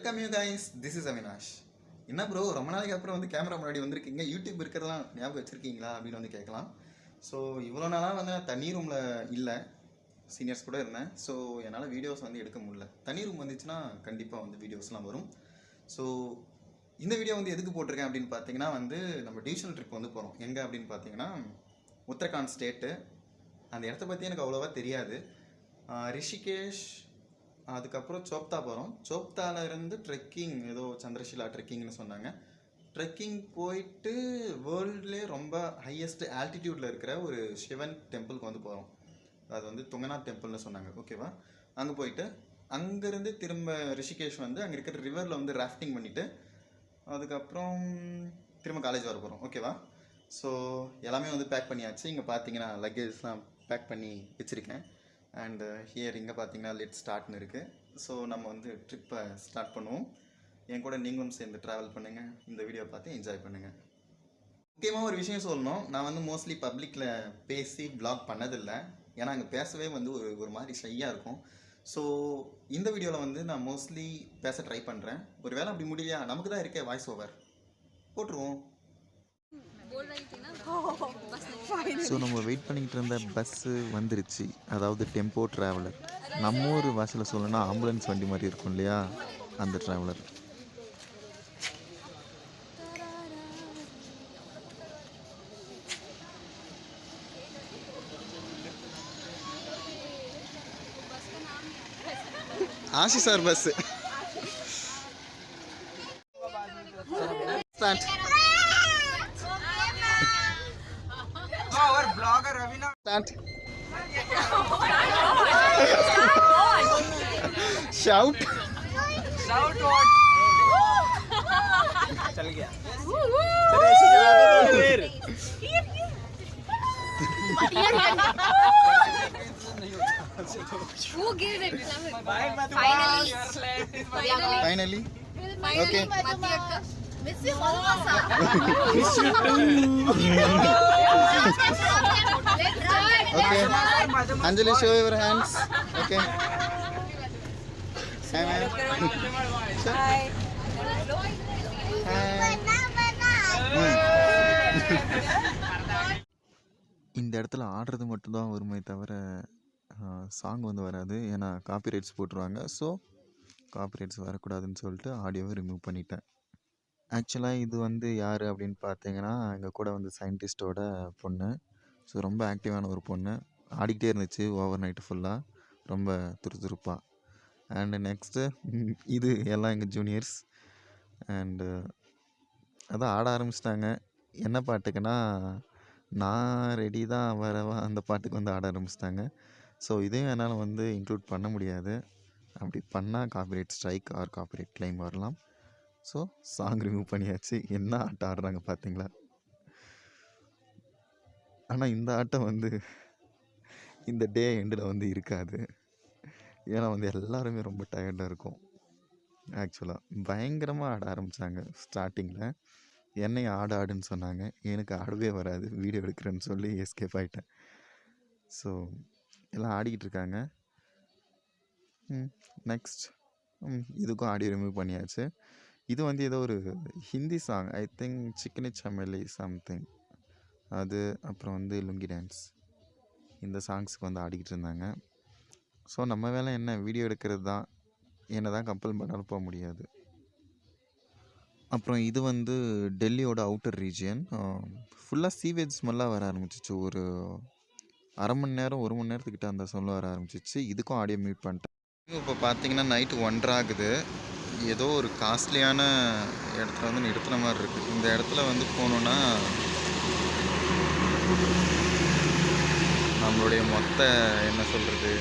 Welcome you guys, this is Avinash. என்ன bro, ரொம்ப நாளைக்கு அப்புறம் வந்து கேமரா முன்னாடி வந்திருக்கீங்க, யூடியூப் இருக்கிறதெல்லாம் ஞாபகம் வச்சுருக்கீங்களா அப்படின்னு வந்து கேட்கலாம். ஸோ இவ்வளோ நாளாக வந்து நான் தனி ரூமில் இல்லை, சீனியர்ஸ் கூட இருந்தேன். ஸோ என்னால் வீடியோஸ் வந்து எடுக்க முடியல. தனி ரூம் வந்துச்சுன்னா கண்டிப்பாக வந்து வீடியோஸ்லாம் வரும். ஸோ இந்த வீடியோ வந்து எதுக்கு போட்டிருக்கேன் அப்படின்னு பார்த்தீங்கன்னா வந்து நம்ம டிவிஷனல் ட்ரிப் வந்து போகிறோம். எங்கே அப்படின்னு பார்த்தீங்கன்னா உத்தரகாண்ட் ஸ்டேட்டு. அந்த இடத்த பற்றி எனக்கு அவ்வளோவா தெரியாது. ரிஷிகேஷ், அதுக்கப்புறம் சோப்தா போகிறோம். சோப்தாவில் இருந்து ட்ரெக்கிங், ஏதோ சந்திரஷிலா ட்ரெக்கிங்னு சொன்னாங்க. ட்ரெக்கிங் போயிட்டு வேர்ல்ட்லேயே ரொம்ப ஹையஸ்ட் ஆல்டிடியூடில் இருக்கிற ஒரு சிவன் டெம்பிளுக்கு வந்து போகிறோம். அது வந்து துங்கநாத் டெம்பிள்னு சொன்னாங்க. ஓகேவா, அங்கே போயிட்டு அங்கேருந்து திரும்ப ரிஷிகேஷ் வந்து அங்கே இருக்கிற ரிவரில் வந்து ராஃப்டிங் பண்ணிவிட்டு அதுக்கப்புறம் திரும்ப காலேஜ் வர போகிறோம். ஓகேவா, ஸோ எல்லாமே வந்து பேக் பண்ணியாச்சு. இங்கே பார்த்தீங்கன்னா லக்கேஜ்லாம் பேக் பண்ணி வச்சுருக்கேன். அண்டு ஹியர் இங்கே பார்த்தீங்கன்னா லெட் ஸ்டார்ட்னு இருக்குது. ஸோ நம்ம வந்து ட்ரிப்பை ஸ்டார்ட் பண்ணுவோம். என் கூட நீங்களும் சேர்ந்து ட்ராவல் பண்ணுங்கள், இந்த வீடியோ பார்த்து என்ஜாய் பண்ணுங்கள். முக்கியமாக ஒரு விஷயம் சொல்லணும், நான் வந்து மோஸ்ட்லி பப்ளிக்கில் பேசி வ்ளாக் பண்ணதில்லை. ஏன்னா அங்கே பேசவே வந்து ஒரு மாதிரி ஷையாக இருக்கும். ஸோ இந்த வீடியோவில் வந்து நான் மோஸ்ட்லி பேச ட்ரை பண்ணுறேன். ஒரு வேளை அப்படி முடியலையா, நமக்கு தான் இருக்கே வாய்ஸ் ஓவர், போட்டுருவோம். ஸோ நம்ம வெயிட் பண்ணிக்கிட்டு இருந்த பஸ்ஸு வந்துருச்சு, அதாவது டெம்போ ட்ராவலர். நம்ம ஊர் வாசலில் சொல்லணும்னா ஆம்புலன்ஸ் வண்டி மாதிரி இருக்கும் இல்லையா, அந்த traveller. Aashi sir bus start. Start. Shout. Shout what? चल गया. चलो ऐसे चला दो फिर. Who gives it? Finally. Okay. Miss you also. Miss you too. Okay. Anjali, show your hands. Okay. Hi, ma'am. Hi. இந்த இடத்துல ஆடுறது மட்டும்தான் வருமே தவிர சாங் வந்து வராது. ஏன்னா காப்பிரைட்ஸ் போட்டுருவாங்க. ஸோ காப்பிரைட்ஸ் வரக்கூடாதுன்னு சொல்லிட்டு ஆடியோவை ரிமூவ் பண்ணிட்டேன். ஆக்சுவலாக இது வந்து யார் அப்படின்னு பார்த்தீங்கன்னா எங்கள் கூட வந்து சயின்டிஸ்ட்டோட பொண்ணு. ஸோ ரொம்ப ஆக்டிவான ஒரு பொண்ணு, ஆடிக்கிட்டே இருந்துச்சு ஓவர் நைட்டு ஃபுல்லாக, ரொம்ப துருதுருப்பாக. அண்டு நெக்ஸ்ட்டு இது எல்லாம் எங்கள் ஜூனியர்ஸ். அண்டு அதான் ஆட ஆரம்பிச்சிட்டாங்க. என்ன பாட்டுக்குன்னா நான் ரெடி தான் வரவா, அந்த பாட்டுக்கு வந்து ஆட ஆரம்பிச்சிட்டாங்க. ஸோ இதையும் என்னால் வந்து இன்க்ளூட் பண்ண முடியாது. அப்படி பண்ணால் copyright strike or copyright claim வரலாம். ஸோ சாங் ரிமூவ் பண்ணியாச்சு. என்ன ஆட்டம் ஆடுறாங்க பார்த்தீங்களா. ஆனால் இந்த ஆட்டம் வந்து இந்த டே எண்டில் வந்து இருக்காது. ஏன்னா வந்து எல்லாருமே ரொம்ப டயர்டாக இருக்கும். ஆக்சுவலாக பயங்கரமாக ஆட ஆரம்பித்தாங்க. ஸ்டார்டிங்கில் என்னையும் ஆடுன்னு சொன்னாங்க. எனக்கு ஆடவே வராது, வீடியோ எடுக்கிறேன்னு சொல்லி எஸ்கேப் ஆகிட்டேன். ஸோ எல்லாம் ஆடிக்கிட்டு இருக்காங்க. நெக்ஸ்ட் இதுக்கும் ஆடியோ ரிமூவ் பண்ணியாச்சு. இது வந்து ஏதோ ஒரு Hindi song, I think Chikni Chameli something, அது அப்புறம் வந்து லுங்கி டான்ஸ், இந்த சாங்ஸுக்கு வந்து ஆடிக்கிட்டு இருந்தாங்க. ஸோ நம்ம வேலை என்ன, வீடியோ எடுக்கிறது தான். என்ன தான் கம்பல் பண்ணாலும் போக முடியாது. அப்புறம் இது வந்து டெல்லியோட அவுட்டர் ரீஜியன். ஃபுல்லாக சீவேஜ் ஸ்மெல்லாக வர ஆரம்பிச்சிச்சு. ஒரு அரை மணி நேரம் 1 மணி நேரத்துக்கிட்ட அந்த ஸ்மெல் வர ஆரம்பிச்சிச்சு. இதுக்கும் ஆடியோ மியூட் பண்ணிட்டேன். இப்போ பார்த்தீங்கன்னா நைட்டு 1:30 ஆகுது. ஏதோ ஒரு காஸ்ட்லியான இடத்துல வந்து நிறுத்துன மாதிரி இருக்குது. இந்த இடத்துல வந்து போகணுன்னா நம்மளுடைய மொத்த என்ன சொல்கிறது,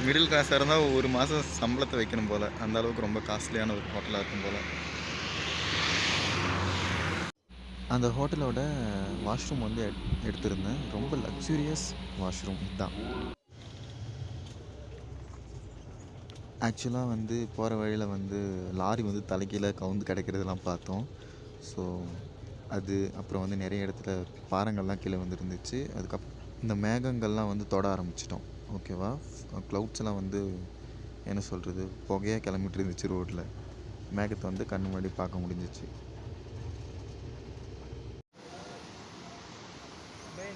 மிடில் கிளாஸாக இருந்தால் ஒரு மாதம் சம்பளத்தை வைக்கணும் போல், அந்த அளவுக்கு ரொம்ப காஸ்ட்லியான ஒரு ஹோட்டலாக இருக்கும் போல். அந்த ஹோட்டலோட வாஷ்ரூம் வந்து எடுத்திருந்தேன். ரொம்ப லக்ஸூரியஸ் வாஷ்ரூம் இதுதான். ஆக்சுவலாக வந்து போகிற வழியில் வந்து லாரி வந்து தலைக்கீழே கவுந்து கிடக்கிறதெல்லாம் பார்த்தோம். ஸோ அது அப்புறம் வந்து நிறைய இடத்துல பாறைங்கள்லாம் கீழே வந்துருந்துச்சு. அதுக்கப்புறம் இந்த மேகங்கள்லாம் வந்து தொட ஆரம்பிச்சிட்டோம். ஓகேவா, க்ளவுட்ஸ் எல்லாம் வந்து என்ன சொல்கிறது, புகையாக கிளம்பிட்டு இருந்துச்சு ரோட்டில். மேகத்தை வந்து கண் முன்னாடி பார்க்க முடிஞ்சிச்சு.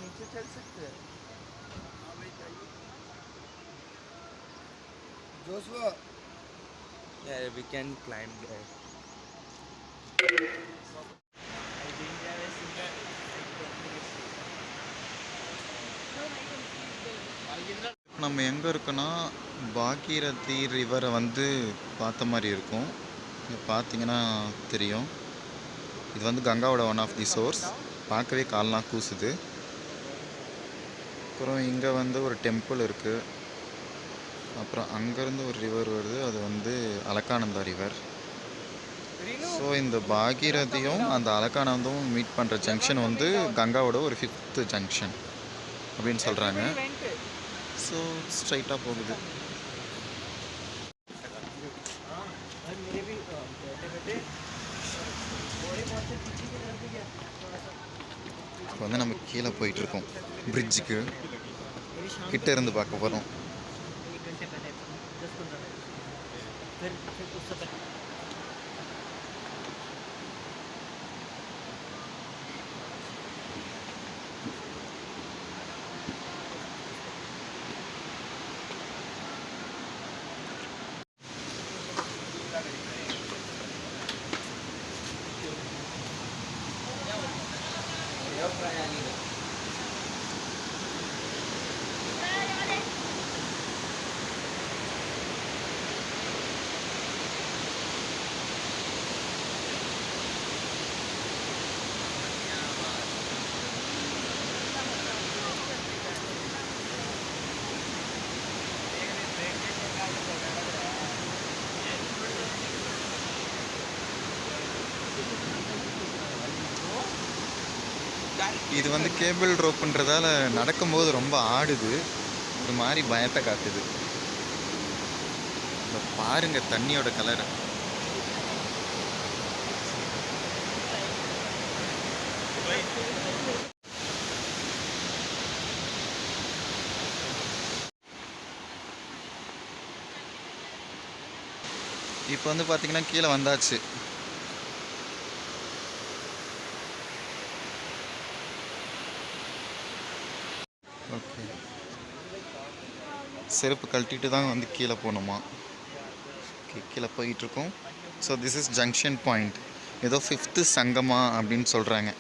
नीचे चल सकते हैं जोशुआ यार we can climb there I didn't have a single நம்ம எங்கே இருக்கோன்னா பாகீரதி ரிவரை வந்து பார்த்த மாதிரி இருக்கும். இது பார்த்தீங்கன்னா தெரியும். இது வந்து கங்காவோட ஒன் ஆஃப் தி சோர்ஸ். பார்க்கவே கால்லாம் கூசுது. அப்புறம் இங்கே வந்து ஒரு டெம்பிள் இருக்குது. அப்புறம் அங்கேருந்து ஒரு ரிவர் வருது, அது வந்து அலக்கானந்தா ரிவர். ஸோ இந்த பாகீரதியும் அந்த அலக்கானந்தும் மீட் பண்ணுற ஜங்ஷன் வந்து கங்காவோட ஒரு 5th ஜங்ஷன் அப்படின்னு சொல்கிறாங்க. ஸோ ஸ்ட்ரைட்டாக போகுது. இப்போ வந்து நம்ம கீழே போயிட்டுருக்கோம். பிரிட்ஜுக்கு கிட்ட இருந்து பார்க்க போகிறோம். இது வந்து கேபிள் ரோப்புன்றதால நடக்கும்போது ரொம்ப ஆடுது, ஒரு மாதிரி பயத்தை காட்டுது. இப்போ பாருங்க தண்ணியோட கலரை. இப்போ வந்து பார்த்தீங்கன்னா கீழே வந்தாச்சு. ஓகே, செருப்பு கழட்டிட்டு தான் வந்து கீழே போகணுமா. ஓகே, கீழே போயிட்டுருக்கோம். So this is junction point. ஏதோ 5th சங்கமா அப்படின்னு சொல்கிறாங்க.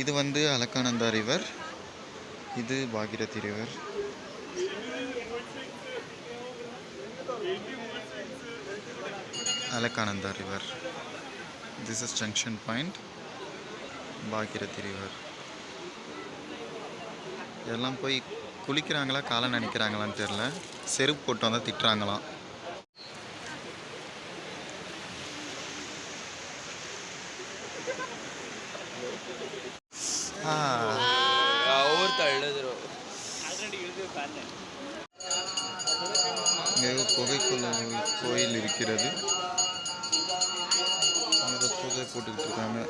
இது வந்து அலக்கானந்தா ரிவர், இது Bhagirathi river. Alaknanda river. This is junction point, Bhagirathi river. இதெல்லாம் போய் குளிக்கிறாங்களா காலை நினைக்கிறாங்களான்னு தெரில. செருப்பு போட்டு வந்தால் திட்டுறாங்களாம். இங்கே புகைக்குள்ள கோயில் இருக்கிறது. ஏதோ பூஜை போட்டுக்கிட்டு இருக்காங்க.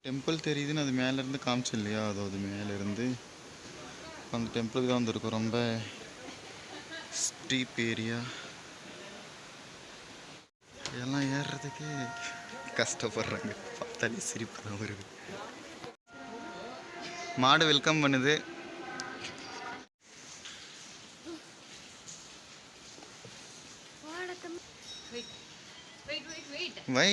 டெம்பிள் தெரியுதுன்னு அது மேலேருந்து காமிச்சு இல்லையா, அதாவது மேலேருந்து அந்த டெம்பிளுக்கு தான் வந்திருக்கும். ரொம்ப ஸ்டீப் ஏரியா. இதெல்லாம் ஏறுறதுக்கே கஷ்டப்படுறாங்க. பார்த்தாலே சிரிப்பு தான் வருது. மாடு வெல்கம் பண்ணுது. வை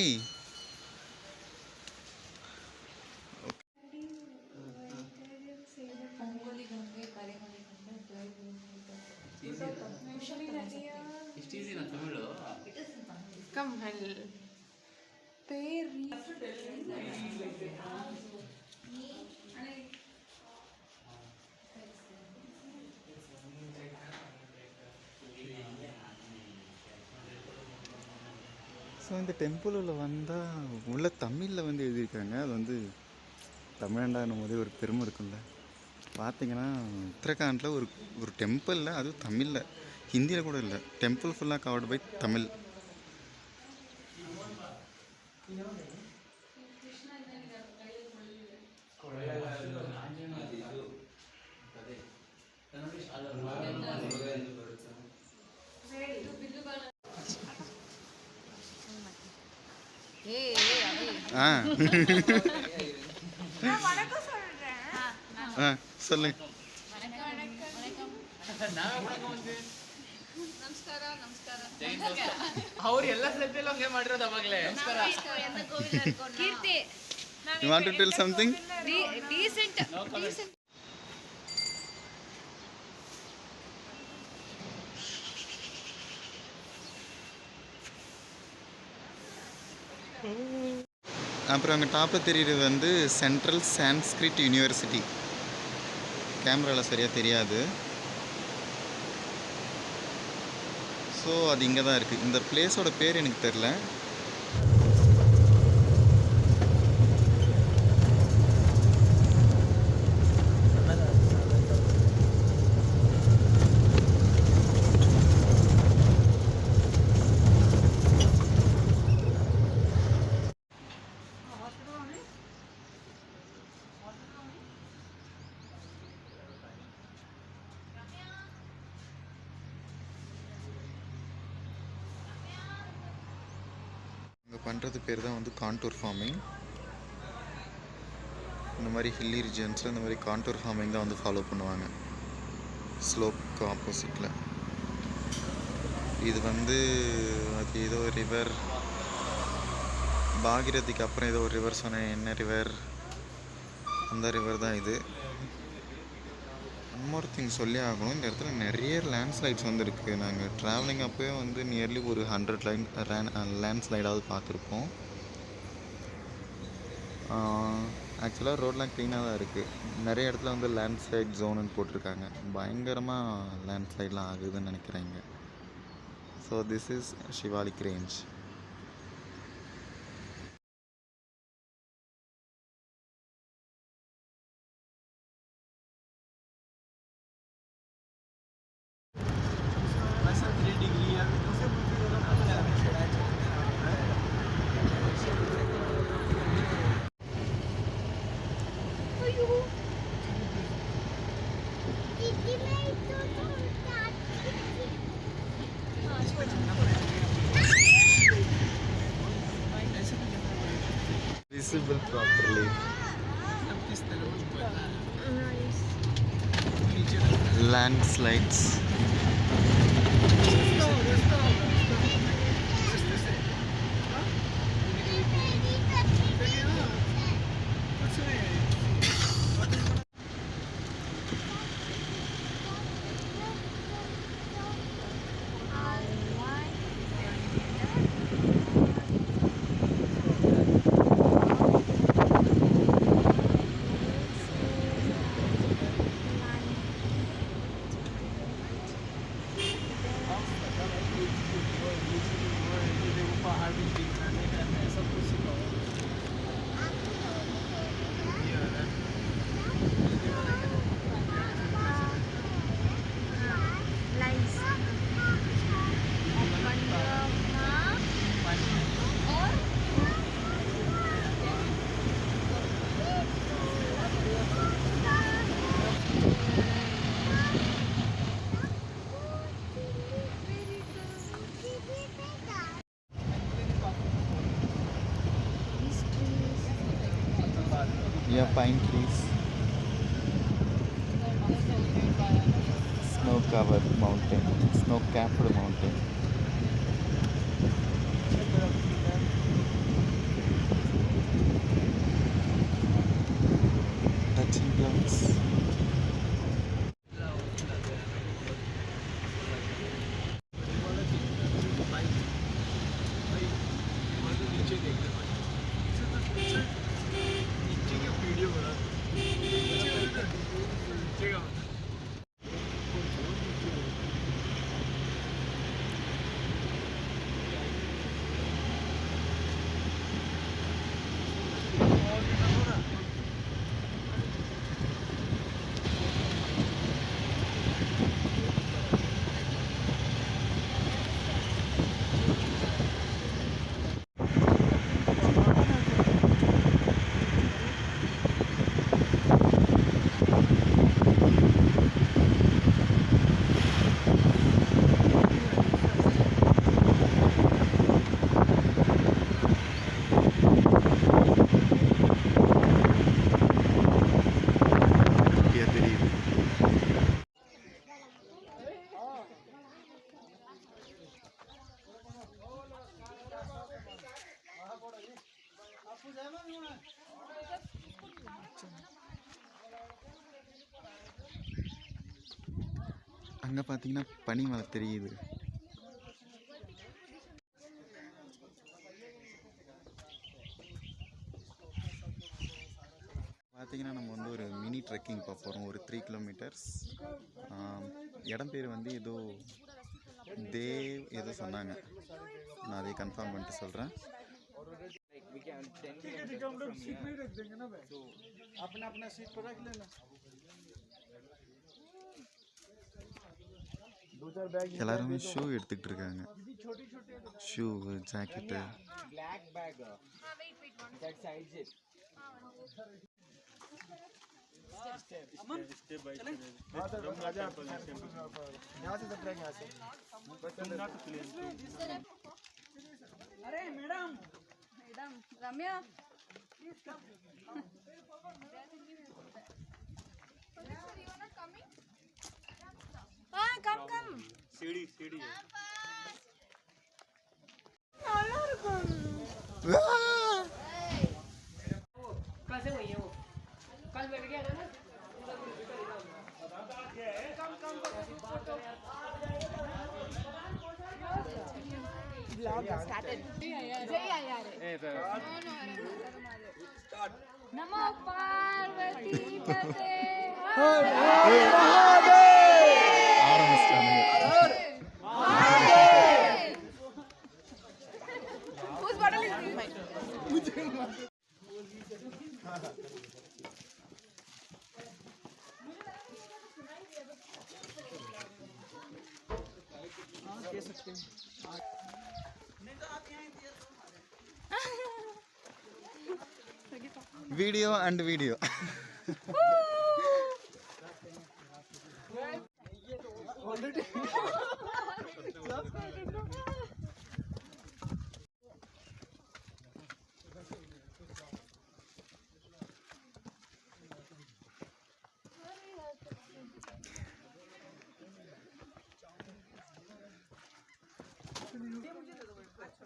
Come, Hal. ஸோ இந்த டெம்பிளில் வந்தால் உள்ள தமிழில் வந்து எழுதியிருக்காங்க. அது வந்து தமிழண்டானும் போதே ஒரு பெருமை இருக்குல்ல. பார்த்தீங்கன்னா உத்தரகாண்டில் ஒரு டெம்பிளில், அதுவும் தமிழில், ஹிந்தியில் கூட இல்லை, டெம்பிள் ஃபுல்லாக கவர்டு பை தமிழ். ஆ ஆ சொல்லுங்க. ಅವ್ರು ಎಲ್ಲ ಸದ್ಯಲ್ಲ ಹಂಗೆ ಮಾಡಿರೋದು ಅವಾಗಲೇ. ಕೀರ್ತಿ You want to tell something? Decent அப்புறம் அங்கே டாப்பில் தெரியுறது வந்து சென்ட்ரல் சான்ஸ்கிரிட் யூனிவர்சிட்டி. கேமராவில் சரியாக தெரியாது. ஸோ அது இங்கே தான் இருக்குது. இந்த பிளேஸோட பேர் எனக்கு தெரில. இங்கே பண்ணுறது பேர் தான் வந்து கான்டூர் ஃபார்மிங். இந்த மாதிரி ஹில்லி ரீஜன்ஸில் இந்த மாதிரி கான்டூர் ஃபார்மிங் தான் வந்து ஃபாலோ பண்ணுவாங்க, ஸ்லோப்க்கு ஆப்போசிட்டில். இது வந்து அது ஏதோ ரிவர், பாகிரதிக்கு அப்புறம் ஏதோ ஒரு ரிவர் சொன்னேன், என்ன ரிவர்? அந்த ரிவர் தான் இது. இன்னொரு திங் சொல்லி ஆகணும், இந்த இடத்துல நிறைய லேண்ட்ஸ்லைட்ஸ் வந்து இருக்குது. நாங்கள் ட்ராவலிங் அப்போயே வந்து நியர்லி ஒரு 100 லேண்ட்ஸ்லைடாவது பார்த்துருப்போம். ஆக்சுவலாக ரோட்லாம் க்ளீனாக தான் இருக்குது. நிறைய இடத்துல வந்து லேண்ட்ஸ்லைட் ஜோனுன்னு போட்டிருக்காங்க. பயங்கரமாக லேண்ட்ஸ்லைட்லாம் ஆகுதுன்னு நினைக்கிறேங்க. So this is Shivalik range. Visible properly. Landslides. Yeah, pine trees. Snow-covered mountain, snow-capped mountain. Touching clouds. அங்கே பார்த்தீங்கன்னா பனி மலை தெரியுது. பார்த்தீங்கன்னா நம்ம வந்து ஒரு மினி ட்ரெக்கிங் போக போகிறோம், ஒரு 3 கிலோமீட்டர்ஸ். இடம் பேர் வந்து ஏதோ தேவ் ஏதோ சொன்னாங்க, நான் அதை கன்ஃபார்ம் பண்ணிட்டு சொல்கிறேன். Like we can 10 kilometers from here. So अपना सीट पर रख लेना. எல்லாருமே ஷூ எடுத்துக்கிட்டு இருக்காங்க, shoe jacket. black bag. That side zip. यहाँ से सप्लाई यहाँ से. अरे मैडम Ramya. Come. सीढ़ी कल से वही है वो कल बैठ गया था ना Vlog started. Jai Ayare. Namo Parvati Pate. ஆரம்பிச்சிட்டாங்க. Whose bottle is this? Video and video.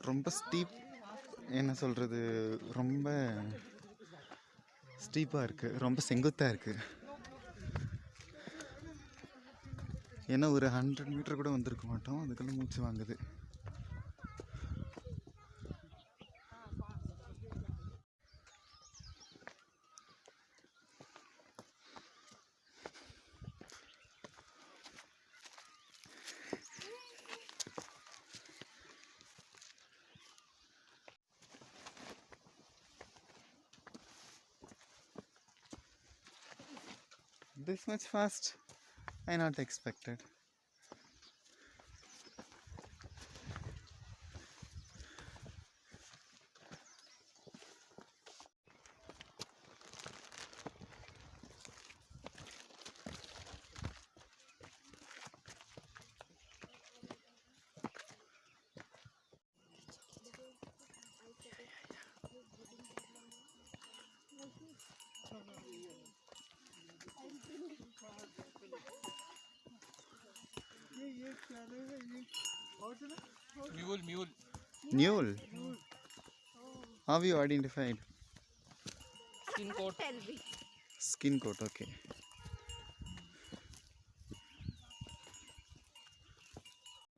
ரொம்ப ஸ்டீப், என்ன சொல்கிறது, ரொம்ப ஸ்டீப்பாக இருக்குது, ரொம்ப செங்குத்தாக இருக்குது. ஏன்னா ஒரு 100 மீட்டர் கூட வந்திருக்க மாட்டோம், அதுக்குள்ளே மூச்சு வாங்குது. This much fast, I not expected. Mule. How you identified? Skin coat, okay.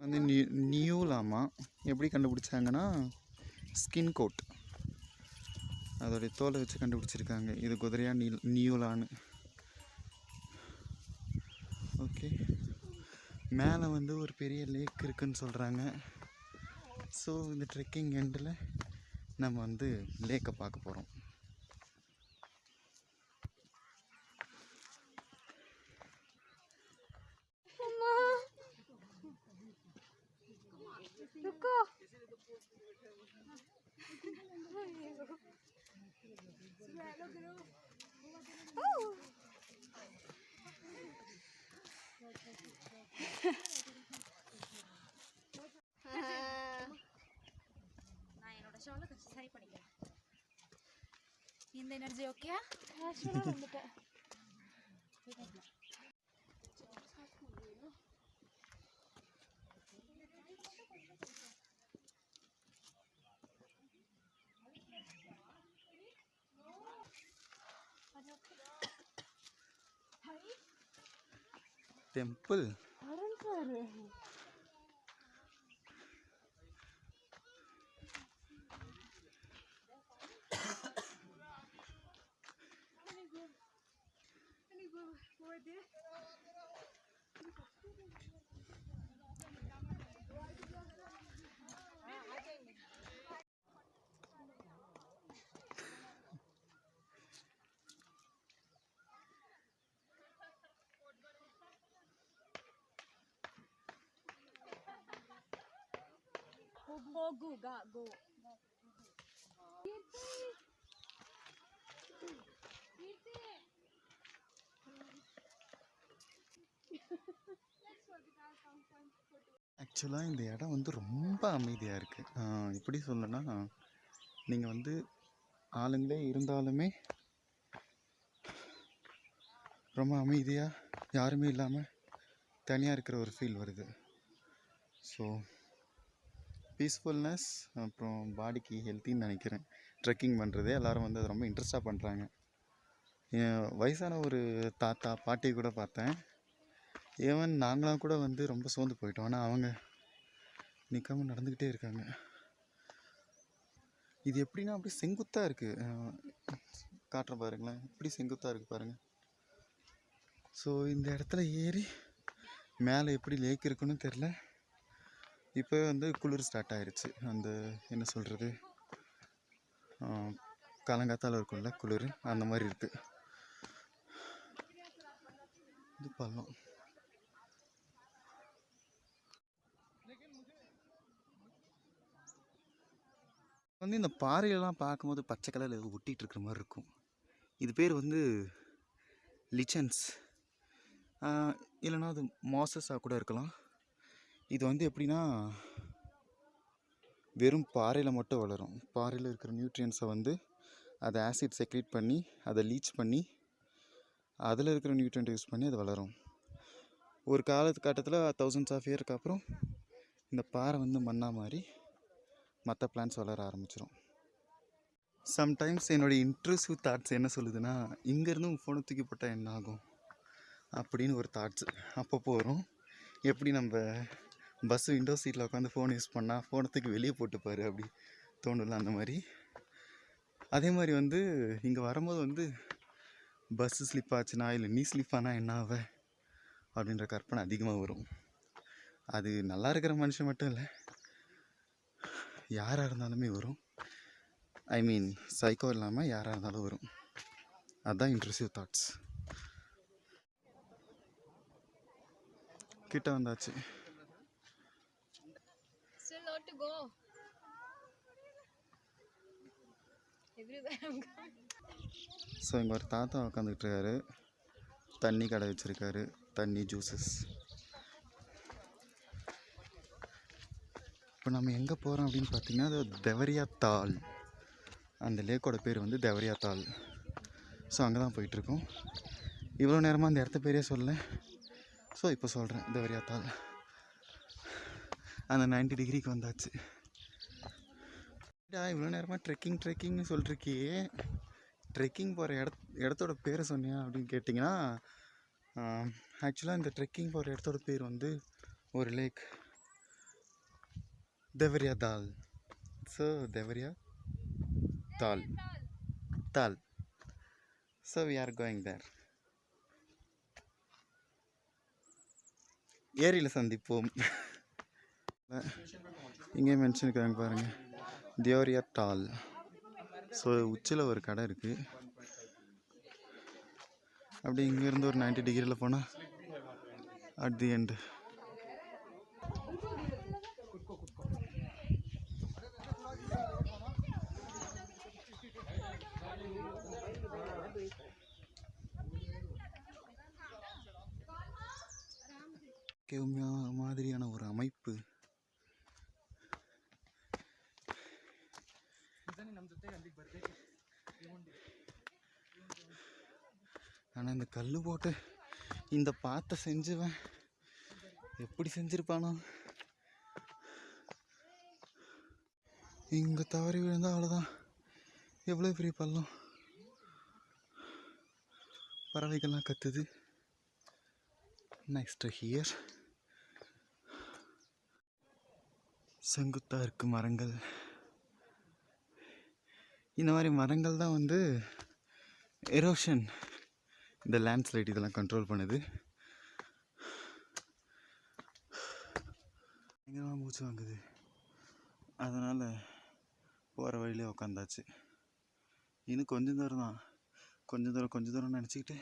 வந்து நியூலாமா எப்படி கண்டுபிடிச்சாங்கன்னா ஸ்கின் கோட், அதோடைய தோலை வச்சு கண்டுபிடிச்சிருக்காங்க இது குதிரையா நியூலான்னு. ஓகே, மேலே வந்து ஒரு பெரிய லேக் இருக்குன்னு சொல்கிறாங்க. ஸோ இந்த ட்ரெக்கிங் எண்டில் நம்ம வந்து லேக்கை பார்க்க போகிறோம். நான் என்னோட ஷால கொஞ்சம் சரி பண்ணிக்கிறேன். இந்த எனர்ஜி ஓகே? வந்துட்டேன். டெம்பிள். Go. ஆக்சுவலாக இந்த இடம் வந்து ரொம்ப அமைதியாக இருக்குது. எப்படி சொல்லணும்னா, நீங்கள் வந்து ஆளுங்களே இருந்தாலுமே ரொம்ப அமைதியாக யாருமே இல்லாமல் தனியாக இருக்கிற ஒரு ஃபீல் வருது. ஸோ பீஸ்ஃபுல்னஸ், அப்புறம் பாடிக்கு ஹெல்த்தின்னு நினைக்கிறேன். ட்ரெக்கிங் பண்ணுறது எல்லோரும் வந்து அது ரொம்ப இன்ட்ரெஸ்டாக பண்ணுறாங்க. வயசான ஒரு தாத்தா பாட்டியை கூட பார்த்தேன். ஈவன் நாங்களாம் கூட வந்து ரொம்ப சோர்ந்து போயிட்டோம். ஆனால் அவங்க நிற்காம நடந்துக்கிட்டே இருக்காங்க. இது எப்படின்னா அப்படி செங்குத்தாக இருக்குது. காட்டுற பாருங்களேன், இப்படி செங்குத்தாக இருக்குது பாருங்கள். ஸோ இந்த இடத்துல ஏறி மேலே எப்படி லேக் இருக்குன்னு தெரில. இப்போ வந்து குளிர் ஸ்டார்ட் ஆயிடுச்சு. அந்த என்ன சொல்கிறது, காலங்காத்தால் இருக்கும்ல குளிர், அந்த மாதிரி இருக்குது. இது பள்ளம். வந்து இந்த பாறையெல்லாம் பார்க்கும்போது பச்சை கலரில் ஒட்டிகிட்டு இருக்கிற மாதிரி இருக்கும். இது பேர் வந்து லிச்சன்ஸ், இல்லைனா அது மாசஸாக கூட இருக்கலாம். இது வந்து எப்படின்னா வெறும் பாறையில் மட்டும் வளரும். பாறையில் இருக்கிற நியூட்ரியன்ஸை வந்து அதை ஆசிட் செக்ரேட் பண்ணி அதை லீச் பண்ணி அதில் இருக்கிற நியூட்ரியன்ட் யூஸ் பண்ணி அது வளரும். ஒரு காலகட்டத்தில் தௌசண்ட்ஸ் ஆஃப் இயருக்கு அப்புறம் இந்த பாறை வந்து மண்ணாக மாறி மற்ற பிளான்ட்ஸ் வளர ஆரம்பிச்சிடும். சம்டைம்ஸ் என்னுடைய இன்ட்ரெஸ்டிவ் தாட்ஸ் என்ன சொல்லுதுன்னா, இங்கேருந்து ஃபோனை தூக்கி போட்டால் என்ன ஆகும் அப்படின்னு ஒரு தாட்ஸ் அப்பப்போ வரும். எப்படி நம்ம பஸ் விண்டோ சீட்டில் உட்காந்து ஃபோன் யூஸ் பண்ணால் ஃபோனை தூக்கி வெளியே போட்டுப்பார் அப்படி தோணுல, அந்த மாதிரி. அதே மாதிரி வந்து இங்கே வரும்போது வந்து பஸ்ஸு ஸ்லிப் ஆச்சுன்னா இல்லை நீ ஸ்லிப் ஆனால் என்ன ஆவ அப்படின்ற கற்பனை அதிகமாக வரும். அது நல்லா இருக்கிற மனுஷன் மட்டும் இல்லை, யாராக இருந்தாலுமே வரும். ஐ மீன் சைக்கோ இல்லாமல் யாராக இருந்தாலும் வரும். அதுதான் இன்ட்ரெஸ்டிவ் தாட்ஸ். கிட்ட வந்தாச்சு. Still not to go. Everywhere I'm going. So இங்கே ஒரு தாத்தா உட்காந்துக்கிட்டு இருக்காரு, தண்ணி கடை வச்சுருக்காரு, தண்ணி ஜூஸஸ். இப்போ நம்ம எங்கே போகிறோம் அப்படின்னு பார்த்தீங்கன்னா, அது தேவரியா தால். அந்த லேக்கோட பேர் வந்து தேவரியா தால். ஸோ அங்கே தான் போயிட்டுருக்கோம். இவ்வளோ நேரமாக அந்த இடத்த பேரே சொல்லலை. ஸோ இப்போ சொல்கிறேன், தேவரியா தால். அந்த 90 டிகிரிக்கு வந்தாச்சு. இவ்வளோ நேரமாக ட்ரெக்கிங்னு சொல்லிருக்கியே, ட்ரெக்கிங் போகிற இடத்தோட பேரை சொன்னியா அப்படின்னு கேட்டிங்கன்னா, ஆக்சுவலாக இந்த ட்ரெக்கிங் போகிற இடத்தோட பேர் வந்து ஒரு lake, Deoria Tal. So Deoria Tal. So we are going there. ஏரியில் சந்திப்போம். இங்கே மென்ஷன் இருக்காங்க பாருங்கள், தேவரியா தால். ஸோ உச்சியில் ஒரு கடை இருக்குது. அப்படி இங்கேருந்து ஒரு 90 டிகிரியில் போனால் அட் தி எண்டு. மாதிரியான ஒரு அமைப்பு. ஆனால் இந்த கல் போட்டு இந்த பாத்தை செஞ்சுவேன் எப்படி செஞ்சுருப்பானோ. இங்கே தவறி விழுந்தால் அவ்வளோதான். எவ்வளோ பெரிய பள்ளம். பறவைகள்லாம் கத்துது. நெக்ஸ்ட் ஹியர் செங்குத்தாக இருக்குது மரங்கள். இந்த மாதிரி மரங்கள் தான் வந்து எரோஷன், இந்த லேண்ட்ஸ்லைட் இதெல்லாம் கண்ட்ரோல் பண்ணுது. பயங்கரமாக மூச்சு வாங்குது. அதனால் போகிற வழியிலே உக்காந்தாச்சு. இன்னும் கொஞ்சம் தூரம் தான், கொஞ்சம் தூரம் நினச்சிக்கிட்டு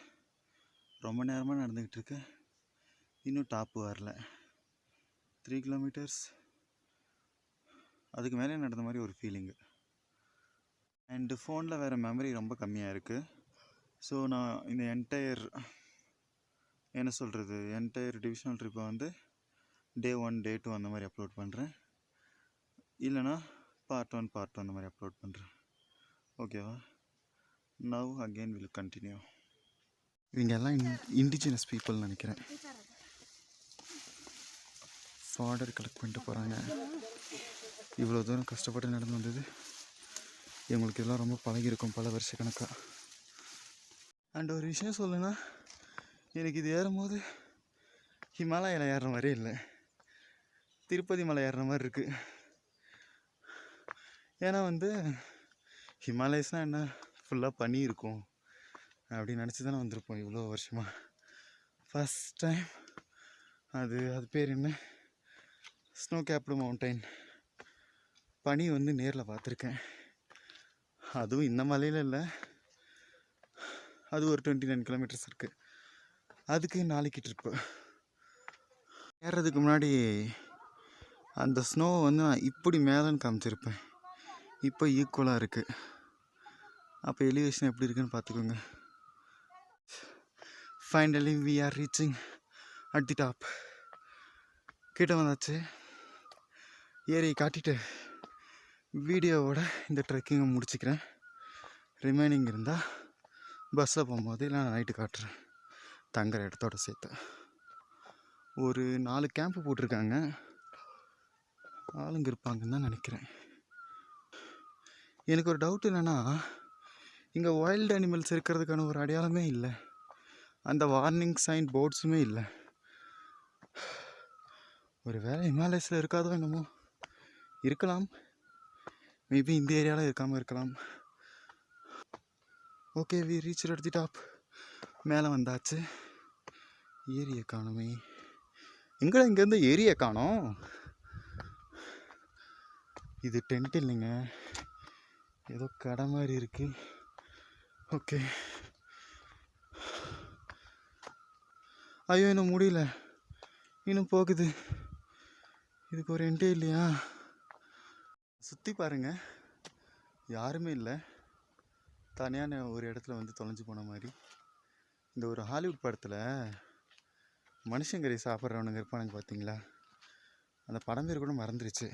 ரொம்ப நேரமாக நடந்துக்கிட்டு இருக்கேன். இன்னும் டாப்பு வரல. 3 கிலோமீட்டர்ஸ் அதுக்கு மேலே நடந்த மாதிரி ஒரு ஃபீலிங்கு. அண்டு ஃபோனில் வேறு மெமரி ரொம்ப கம்மியாக இருக்குது. ஸோ நான் இந்த என்டையர் டிவிஷனல் ட்ரிப்பை வந்து Day 1 Day 2 அந்த மாதிரி அப்லோட் பண்ணுறேன். இல்லைனா Part 1 Part 2 அந்த மாதிரி அப்லோட் பண்ணுறேன். ஓகேவா? Now again will continue. இவங்க எல்லாம் இண்டிஜினஸ் பீப்புள் நினைக்கிறேன். ஃபாடர் கலெக்ட் பண்ணிட்டு போகிறாங்க. இவ்வளோ தூரம் கஷ்டப்பட்டு நடந்து வந்தது இவங்களுக்கு இதெல்லாம் ரொம்ப பழகிருக்கும் பல வருஷ கணக்காக. அண்ட் ஒரு விஷயம் சொல்லுன்னா, எனக்கு இது ஏறும்போது ஹிமாலயாவில் ஏறுற மாதிரியே இல்லை, திருப்பதி மலை ஏறுற மாதிரி இருக்குது. ஏன்னா வந்து ஹிமாலயஸ்னால் என்ன, ஃபுல்லாக பனி இருக்கும் அப்படின்னு நினச்சி தானே வந்திருப்போம் இவ்வளோ வருஷமாக. ஃபஸ்ட் டைம் அது பேர் என்ன, ஸ்னோ கேப்டு மவுண்டைன் பனி வந்து நேரில் பார்த்துருக்கேன். அதுவும் இந்த மலையில் இல்லை, அது ஒரு 29 கிலோமீட்டர்ஸ் இருக்குது. அதுக்கு நாளைக்கு ட்ரிப்பு. ஏறுறதுக்கு முன்னாடி அந்த ஸ்னோவை வந்து நான் இப்படி மேலேன்னு காமிச்சிருப்பேன். இப்போ ஈக்குவலாக இருக்குது. அப்போ எலிவேஷன் எப்படி இருக்குன்னு பார்த்துக்கோங்க. Finally we are reaching at the top. கிட்ட வந்தாச்சு. ஏரியை காட்டிட்டு வீடியோவோட இந்த ட்ரெக்கிங்கை முடிச்சுக்கிறேன். ரிமைனிங் இருந்தால் பஸ்ஸில் போகும்போது இல்லை நான் நைட்டு காட்டுறேன், தங்குற இடத்தோட சேர்த்து. ஒரு 4 கேம்ப்பு போட்டிருக்காங்க, ஆளுங்க இருப்பாங்கன்னு தான் நினைக்கிறேன். எனக்கு ஒரு டவுட் என்னென்னா, இங்கே வைல்டு அனிமல்ஸ் இருக்கிறதுக்கான ஒரு அடையாளமே இல்லை, அந்த வார்னிங் சைன் போர்ட்ஸுமே இல்லை. ஒரு வேளை ஹிமாலயஸில் இருக்காதோ என்னமோ, இருக்கலாம். மேபி இந்த ஏரியாவில் இருக்காமல் இருக்கலாம். Okay, we reach at the top. மேலே வந்தாச்சு. ஏரியை காணுமே, இங்கேருந்து ஏரியை காணோம். இது டென்ட் இல்லைங்க, ஏதோ கடை மாதிரி இருக்கு. ஓகே, ஐயோ இன்னும் முடியல, இன்னும் போகுது. இதுக்கு ஒரு எண்டே இல்லையா? சுற்றி பாருங்க, யாருமே இல்லை, தனியான ஒரு இடத்துல வந்து தொலைஞ்சு போன மாதிரி. இந்த ஒரு ஹாலிவுட் படத்தில் மனுஷங்கறி சாப்பிட்றவனுங்க இருப்பானுங்க பார்த்தீங்களா, அந்த படம் பேர் கூட மறந்துருச்சு.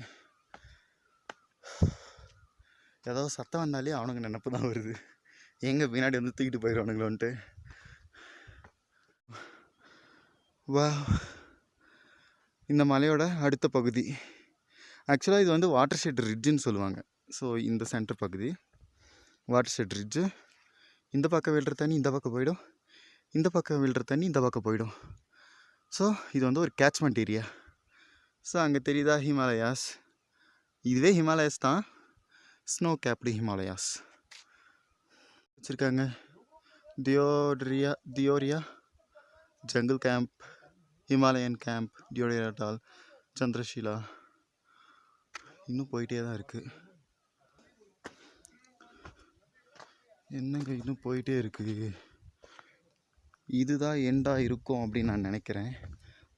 ஏதாவது சத்தம் வந்தாலே அவனுங்க நினப்பு தான் வருது, எங்கே பின்னாடி வந்து தூக்கிட்டு போயிடுவானுங்களோன்ட்டு. வா, இந்த மலையோட அடுத்த பகுதி. ஆக்சுவலாக இது வந்து வாட்டர் ஷெட் ரிட்ஜுன்னு சொல்லுவாங்க. ஸோ இந்த சென்டர் பகுதி வாட்டர் ஷெட் ரிட்ஜு. இந்த பக்கம் விழுற தண்ணி இந்த பக்கம் போயிடும், இந்த பக்கம் விழுற தண்ணி இந்த பக்கம் போயிடும். ஸோ இது வந்து ஒரு கேட்ச்மெண்ட் ஏரியா. ஸோ அங்கே தெரியுதா ஹிமாலயாஸ், இதுவே ஹிமாலயாஸ் தான், ஸ்னோ கேப்டு ஹிமாலயாஸ் வச்சுருக்காங்க. Deoria jungle camp, Himalayan camp, Deoria டால், சந்திரஷீலா. இன்னும் போயிட்டே தான் இருக்குது. என்னங்க இன்னும் போயிட்டே இருக்குது. இதுதான் எண்டாக இருக்கும் அப்படின்னு நான் நினைக்கிறேன்.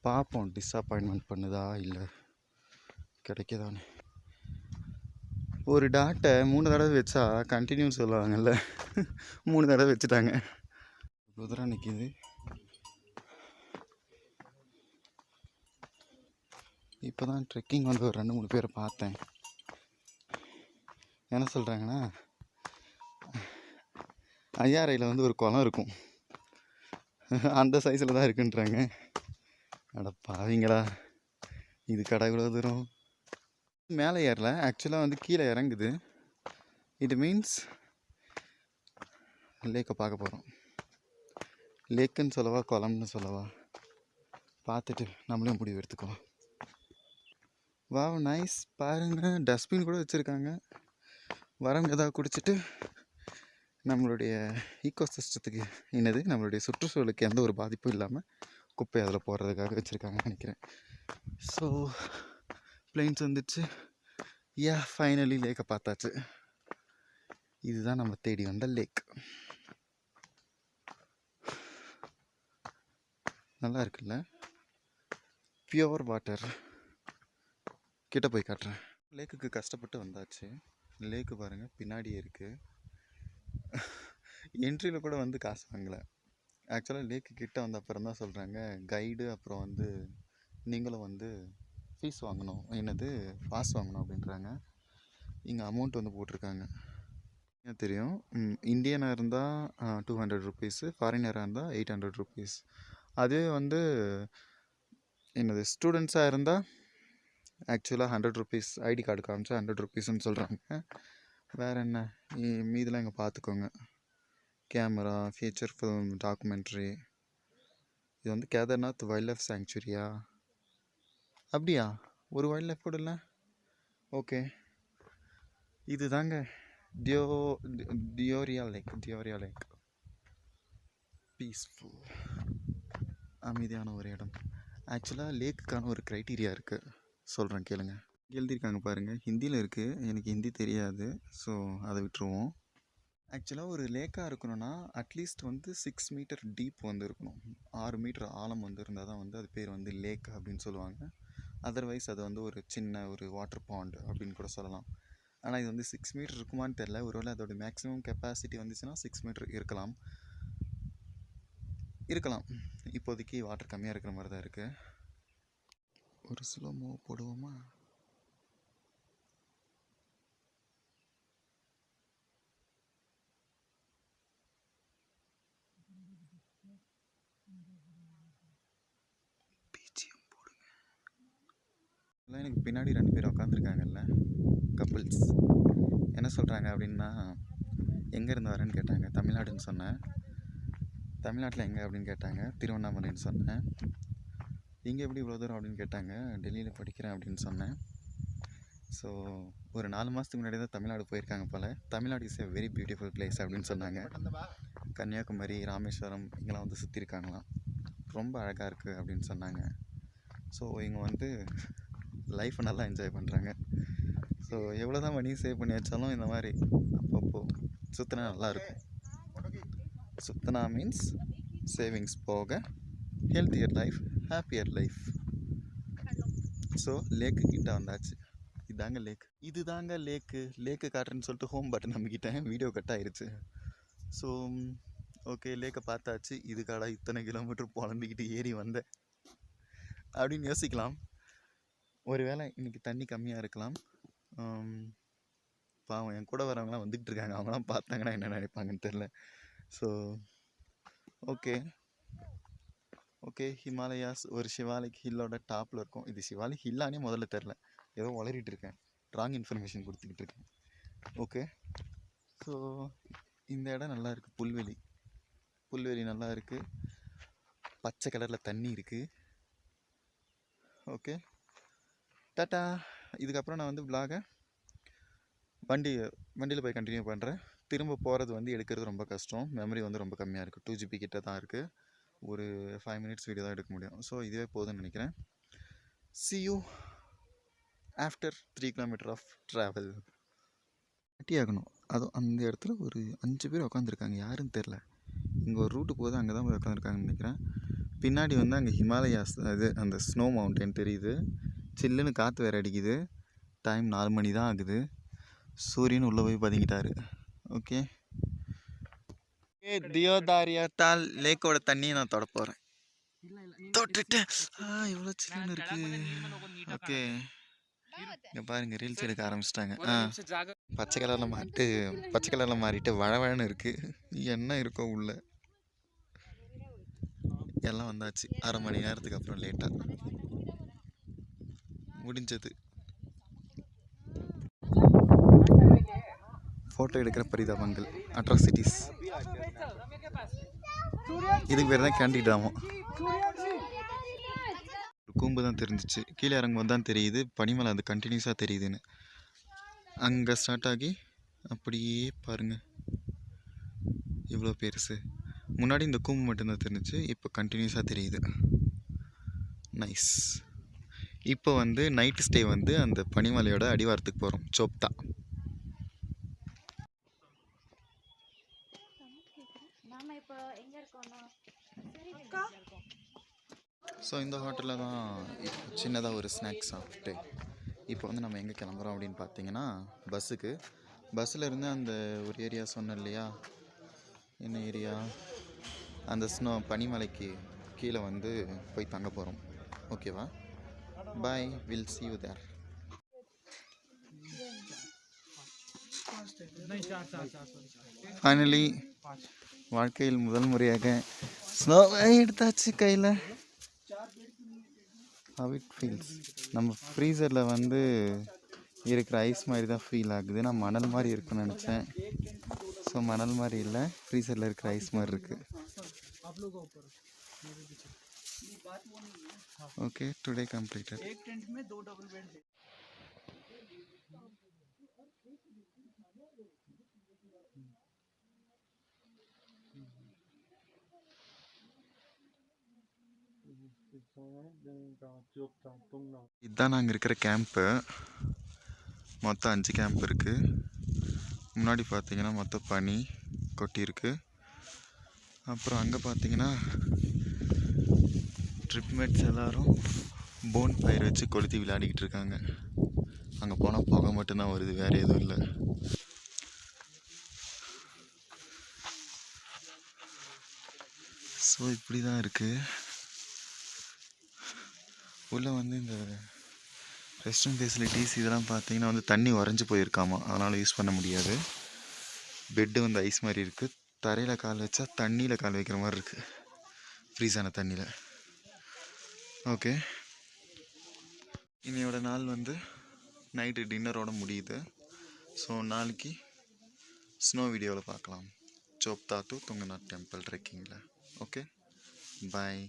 பார்ப்போம், டிஸப்பாயின்மெண்ட் பண்ணுதா இல்லை கிடைக்கதானே. ஒரு டாட்டை 3 தடவை வச்சா கண்டினியூன்னு சொல்லுவாங்கல்ல, 3 தடவை வச்சுட்டாங்க. குதிரை நிற்கிது. இப்போ தான் ட்ரெக்கிங் வந்து ஒரு 2-3 பேரை பார்த்தேன். என்ன சொல்கிறாங்கன்னா, ஐயாறையில் வந்து ஒரு குளம் இருக்கும், அந்த சைஸில் தான் இருக்குன்றாங்க. அட பாவீங்களா, இது கடை இவ்வளோ தூரம். மேலே ஏறல, ஆக்சுவலாக வந்து கீழே இறங்குது. இட் மீன்ஸ் லேக்கை பார்க்க போகிறோம். லேக்குன்னு சொல்லவா குளம்னு சொல்லவா, பார்த்துட்டு நம்மளும் முடிவு எடுத்துக்குவோம். வாவ் நைஸ் பாருங்கள், டஸ்ட்பின் கூட வச்சுருக்காங்க. வரவங்க ஏதாவது குடிச்சிட்டு நம்மளுடைய ஈக்கோ சிஸ்டத்துக்கு என்னது நம்மளுடைய சுற்றுச்சூழலுக்கு எந்த ஒரு பாதிப்பும் இல்லாமல் குப்பை அதில் போடுறதுக்காக வச்சுருக்காங்கன்னு நினைக்கிறேன். ஸோ பிளேன்ஸ் வந்துடுச்சு. ஃபைனலி லேக்கை பார்த்தாச்சு. இதுதான் நம்ம தேடி வந்த லேக். நல்லா இருக்குல்ல, பியோர் வாட்டர். கிட்ட போய் காட்டுறேன். லேக்குக்கு கஷ்டப்பட்டு வந்தாச்சு. லேக்கு பாருங்கள் பின்னாடியே இருக்குது. என்ட்ரியில் கூட வந்து காசு வாங்கலை. ஆக்சுவலாக லேக்கு கிட்ட வந்த அப்புறம் தான் சொல்கிறாங்க கைடு அப்புறம் வந்து நீங்களும் வந்து ஃபீஸ் வாங்கணும், என்னது பாஸ் வாங்கணும் அப்படின்றாங்க. இங்கே அமௌண்ட் வந்து போட்டிருக்காங்க தெரியும். இந்தியனாக இருந்தால் 200 ருபீஸு, ஃபாரினராக இருந்தால் 800 ருபீஸ். அதே வந்து என்னது ஸ்டூடெண்ட்ஸாக இருந்தால் ஆக்சுவலாக 100 ருபீஸ். ஐடி கார்டு காமிச்சா 100 ருபீஸ்ன்னு சொல்கிறாங்க. வேறு என்ன மீதெல்லாம் இங்கே பார்த்துக்கோங்க. Camera, feature film, documentary. இது வந்து கேதார்நாத் வைல்ட் லைஃப் சாங்சுரியா? அப்படியா, ஒரு வைல்ட் லைஃப் கூட இல்லை. ஓகே, இது தாங்க டியோரியா லேக். பீஸ்ஃபுல், அமைதியான ஒரு இடம். ஆக்சுவலாக லேக்குக்கான ஒரு க்ரைட்டீரியா இருக்குது, சொல்கிறேன் கேளுங்க. எழுதியிருக்காங்க பாருங்கள், ஹிந்தியில் இருக்குது. எனக்கு ஹிந்தி தெரியாது, ஸோ அதை விட்டுருவோம். ஆக்சுவலாக ஒரு லேக்காக இருக்கணும்னா அட்லீஸ்ட் வந்து 6 மீட்டர் டீப் வந்து இருக்கணும். 6 மீட்டர் ஆழம் வந்து இருந்தால் தான் வந்து அது பேர் வந்து லேக் அப்படின்னு சொல்லுவாங்க. அதர்வைஸ் அது வந்து ஒரு சின்ன ஒரு வாட்டர் பாண்ட் அப்படின்னு கூட சொல்லலாம். ஆனால் இது வந்து 6 மீட்டர் இருக்குமான்னு தெரில. ஒருவேளை அதோட மேக்ஸிமம் கெப்பாசிட்டி வந்துச்சுன்னா 6 மீட்டர் இருக்கலாம். இப்போதைக்கு வாட்டர் கம்மியாக இருக்கிற மாதிரி தான் இருக்குது. ஒரு ஸ்லோமோ போடுவோமா? எனக்கு பின்னாடி 2 பேர் உட்காந்துருக்காங்கல்ல, கப்புள்ஸ். என்ன சொல்கிறாங்க அப்படின்னா, எங்கேருந்து வரேன்னு கேட்டாங்க. தமிழ்நாடுன்னு சொன்னேன். தமிழ்நாட்டில் எங்கே அப்படின்னு கேட்டாங்க. திருவண்ணாமலைன்னு சொன்னேன். இங்கே எப்படி இவ்வளோ தூரம் அப்படின்னு கேட்டாங்க. டெல்லியில் படிக்கிறேன் அப்படின்னு சொன்னேன். ஸோ ஒரு 4 மாதத்துக்கு முன்னாடி தான் தமிழ்நாடு போயிருக்காங்க போல். Tamil Nadu is a very beautiful place அப்படின்னு சொன்னாங்க. கன்னியாகுமரி, ராமேஸ்வரம் இங்கெல்லாம் வந்து சுற்றிருக்காங்களாம். ரொம்ப அழகாக இருக்குது அப்படின்னு சொன்னாங்க. ஸோ இங்கே வந்து லைஃப்பை நல்லா என்ஜாய் பண்ணுறாங்க. ஸோ எவ்வளோ தான் மணி சேவ் பண்ணி வச்சாலும் இந்த மாதிரி அப்பப்போ சுற்றினா நல்லாயிருக்கும். சுற்றினா மீன்ஸ் சேவிங்ஸ் போக healthier life, happier life. So lake கிட்ட வந்தாச்சு. இதுதாங்க லேக்கு காட்டுறேன்னு சொல்லிட்டு ஹோம் பட்டன் நம்பிக்கிட்டேன். வீடியோ கட் ஆயிடுச்சு. ஸோ ஓகே, லேக்கை பார்த்தாச்சு. இதுக்காடா இத்தனை கிலோமீட்டர் புலம்பிக்கிட்டு ஏறி வந்தேன் அப்படின்னு யோசிக்கலாம். ஒருவேளை இன்றைக்கி தண்ணி கம்மியாக இருக்கலாம். பாவம் என் கூட வரவங்களாம் வந்துக்கிட்டு இருக்காங்க. அவங்களாம் பார்த்தாங்கன்னா என்ன நினைப்பாங்கன்னு தெரில. ஸோ ஓகே ஹிமாலயாஸ் ஒரு சிவாலிக் ஹில்லோட டாப்பில் இருக்கும். இது சிவாலிக் ஹில்லானே முதல்ல தெரில, ஏதோ வளரிட்டு இருக்கேன், ராங் இன்ஃபர்மேஷன் கொடுத்துக்கிட்டு இருக்கேன். ஓகே, ஸோ இந்த இடம் நல்லா இருக்குது. புல்வெளி நல்லா இருக்குது. பச்சை கலரில் தண்ணி இருக்குது. Okay, tata. இதுக்கப்புறம் நான் வந்து vlog-ஐ வண்டியில் போய் கண்டினியூ பண்ணுறேன். திரும்ப போகிறது வந்து எடுக்கிறது ரொம்ப கஷ்டம். மெமரி வந்து ரொம்ப கம்மியாக இருக்குது. 2 GB கிட்ட தான் இருக்குது. ஒரு 5 minutes வீடியோ தான் எடுக்க முடியும். ஸோ இதுவே போதும்னு நினைக்கிறேன். see you after 3 kilometer of travel. ஆகணும். அதுவும் அந்த இடத்துல ஒரு 5 பேர் உட்காந்துருக்காங்க. யாருன்னு தெரில. இங்கே ஒரு ரூட்டு போகுது, அங்கே தான் போய் உட்காந்துருக்காங்கன்னு நினைக்கிறேன். பின்னாடி வந்து அங்கே ஹிமாலயாஸ், அது அந்த ஸ்னோ மவுண்டன் தெரியுது. சில்லுன்னு காற்று வேறு அடிக்குது. டைம் 4 மணி தான் ஆகுது. சூரியன் உள்ளே போய் பதுங்கிட்டாரு. ஓகே, தியோதாரியாத்தால் லேக்கோட தண்ணியை நான் தொட போகிறேன். தொட்டுட்டேன். இவ்வளோ சில்லுன்னு இருக்கு. ஓகே, இங்கே பாருங்க, ரீல்ஸ் எடுக்க ஆரம்பிச்சிட்டாங்க. பச்சை கலரில் மாறிட்டு வழவழன்னு இருக்குது. என்ன இருக்கோ உள்ள எல்லாம் வந்தாச்சு. 1/2 மணி நேரத்துக்கு அப்புறம் லேட்டாக முடிஞ்சது. ஃபோட்டோ எடுக்கிற பரிதாபங்கள், அட்ராசிட்டிஸ். இதுக்கு பேர் தான் கேண்டிட் ட்ராமா. கூம்பு தான் தெரிஞ்சிச்சு. கீழே இறங்கும்போது தான் தெரியுது பனிமலை அது கண்டினியூஸாக தெரியுதுன்னு. அங்கே ஸ்டார்ட் ஆகி அப்படியே பாருங்கள் இவ்வளோ பெருசு. முன்னாடி இந்த கூம்பு மட்டும்தான் தெரிஞ்சிச்சு, இப்போ கண்டினியூஸாக தெரியுது. நைஸ். இப்போ வந்து நைட்டு ஸ்டே வந்து அந்த பனிமலையோட அடிவாரத்துக்கு போகிறோம், சோப்தா. நாம இப்போ எங்க இருக்கோம்னா ஸோ இந்த ஹோட்டலில் தான் சின்னதாக ஒரு ஸ்நாக்ஸ் சாப்பிட்டு இப்போ வந்து நம்ம எங்கே கிளம்புறோம் அப்படின்னு பார்த்தீங்கன்னா பஸ்ஸுக்கு. பஸ்ஸில் இருந்து அந்த ஒரு ஏரியா சொன்னேன் இல்லையா, என்ன ஏரியா, அந்த ஸ்னோ பனிமலைக்கு கீழே வந்து போய் தங்க போகிறோம். ஓகேவா, bye, will see you there. Finally வாழ்க்கையில் முதல் முறையாக ஸ்னோவை எடுத்தாச்சு கையில். how it feels. நம்ம ஃப்ரீசரில் வந்து இருக்கிற ஐஸ் மாதிரி தான் ஃபீல் ஆகுது. நான் மணல் மாதிரி இருக்குன்னு நினச்சேன். ஸோ மணல் மாதிரி இல்லை, ஃப்ரீசரில் இருக்கிற ஐஸ் மாதிரி இருக்குது. Okay, today completed. एक टेंट में 2 डबल बेड है। இதுதான் நாங்கள் இருக்கிற கேம்ப்பு. மொத்தம் 5 கேம்ப் இருக்குது. முன்னாடி பார்த்தீங்கன்னா மொத்தம் பனி கொட்டியிருக்கு. அப்புறம் அங்கே பார்த்தீங்கன்னா ட்ரிப்மேட்ஸ் எல்லோரும் போன் ஃபயர் வச்சு கொளுத்தி விளையாடிக்கிட்டு இருக்காங்க. அங்கே போனால் புகை மட்டும்தான் வருது, வேறு எதுவும் இல்லை. ஸோ இப்படி தான் இருக்குது. உள்ளே வந்து இந்த ரெஸ்ட் ரூம் ஃபெசிலிட்டிஸ் இதெல்லாம் பார்த்தீங்கன்னா வந்து தண்ணி உறைஞ்சி போயிருக்காமா, அதனால் யூஸ் பண்ண முடியாது. பெட்டு வந்து ஐஸ் மாதிரி இருக்குது. தரையில் கால் வச்சா தண்ணியில் கால் வைக்கிற மாதிரி இருக்குது, ஃப்ரீஸான தண்ணியில். ஓகே, இன்னையோட நாள் வந்து நைட்டு டின்னரோட முடியுது. ஸோ நாளைக்கு ஸ்னோ வீடியோவில் பார்க்கலாம், சோப்தா டு துங்கநாத் டெம்பிள் ட்ரெக்கிங்கில். ஓகே, பாய்.